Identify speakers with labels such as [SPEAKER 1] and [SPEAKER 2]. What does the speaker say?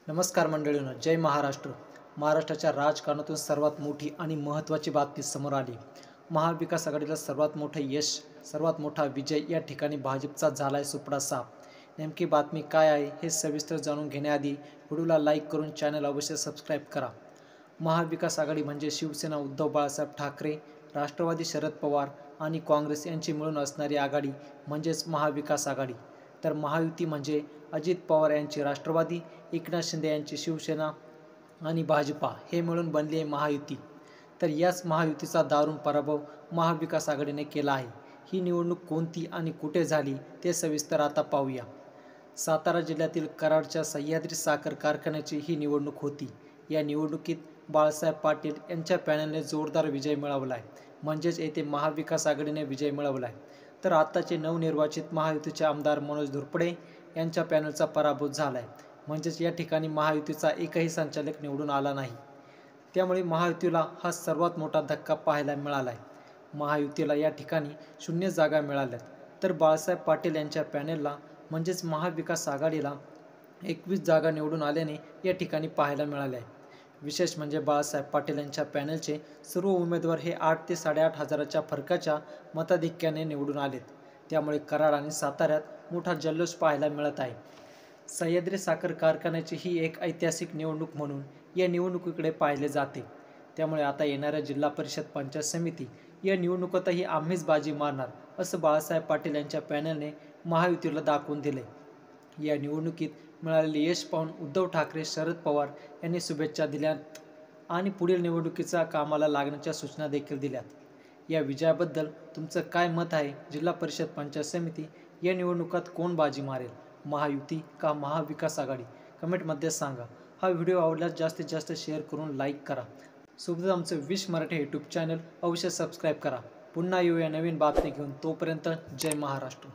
[SPEAKER 1] नमस्कार मंडळींनो, जय महाराष्ट्र. महाराष्ट्राच्या राजकारणातून सर्वात मोठी आणि महत्त्वाची बातमी समोर आली. महाविकास आघाडीला सर्वात मोठं यश, सर्वात मोठा विजय या ठिकाणी भाजपचा झालाय सुपडा साफ. नेमकी बातमी काय आहे हे सविस्तर जाणून घेण्याआधी व्हिडिओला लाईक करून चॅनल अवश्य सबस्क्राईब करा. महाविकास आघाडी म्हणजे शिवसेना उद्धव बाळासाहेब ठाकरे, राष्ट्रवादी शरद पवार आणि काँग्रेस यांची मिळून असणारी आघाडी म्हणजेच महाविकास आघाडी. तर महायुती म्हणजे अजित पवार यांची राष्ट्रवादी, एकनाथ शिंदे यांची शिवसेना आणि भाजपा हे मिळून बनली आहे महायुती. तर याच महायुतीचा दारुण पराभव महाविकास आघाडीने केला आहे. ही निवडणूक कोणती आणि कुठे झाली ते सविस्तर आता पाहूया. सातारा जिल्ह्यातील कराडच्या सह्याद्री साखर कारखान्याची ही निवडणूक होती. या निवडणुकीत बाळासाहेब पाटील यांच्या पॅनलने जोरदार विजय मिळवला आहे, म्हणजेच येथे महाविकास आघाडीने विजय मिळवला आहे. तर आताचे नवनिर्वाचित महायुतीचे आमदार मनोज धुरपडे यांच्या पॅनलचा पराभव झाला आहे, म्हणजेच या ठिकाणी महायुतीचा एकही संचालक निवडून आला नाही. त्यामुळे महायुतीला हा सर्वात मोठा धक्का पाहायला मिळाला आहे. महायुतीला या ठिकाणी 0 जागा मिळाल्यात, तर बाळासाहेब पाटील यांच्या पॅनलला म्हणजेच महाविकास आघाडीला 21 जागा निवडून आल्याने या ठिकाणी पाहायला मिळाले आहे. विशेष म्हणजे बाळासाहेब पाटील यांच्या पॅनलचे सर्व उमेदवार हे 8 ते 8.5 हजाराच्या फरकाच्या मताधिक्याने निवडून आलेत. त्यामुळे कराड आणि साताऱ्यात मोठा जल्लोष पाहायला मिळत आहे. सह्याद्री साखर कारखान्याची ही एक ऐतिहासिक निवडणूक म्हणून या निवडणुकीकडे पाहिले जाते. त्यामुळे आता येणाऱ्या जिल्हा परिषद पंचायत समिती या निवडणुकीतही आम्हीच बाजी मारणार असं बाळासाहेब पाटील यांच्या पॅनलने महायुतीला दाखवून दिले. या निवडणुकीत मिळालेले यश पाहून उद्धव ठाकरे, शरद पवार यांनी शुभेच्छा दिल्यात आणि पुढील निवडणुकीच्या कामाला लागण्याच्या सूचना देखील दिल्यात. या विजयाबद्दल तुमचं काय मत आहे? जिल्हा परिषद पंचायत समिती या निवडणुकीत कोण बाजी मारेल, महायुती का महाविकास आघाडी? कमेंटमध्ये सांगा. हा व्हिडिओ आवडल्यास जास्तीत जास्त शेअर करून लाईक करा. सोबतच आमचं विश मराठी यूट्यूब चॅनल अवश्य सबस्क्राईब करा. पुन्हा येऊया नवीन बातमी घेऊन. तोपर्यंत जय महाराष्ट्र.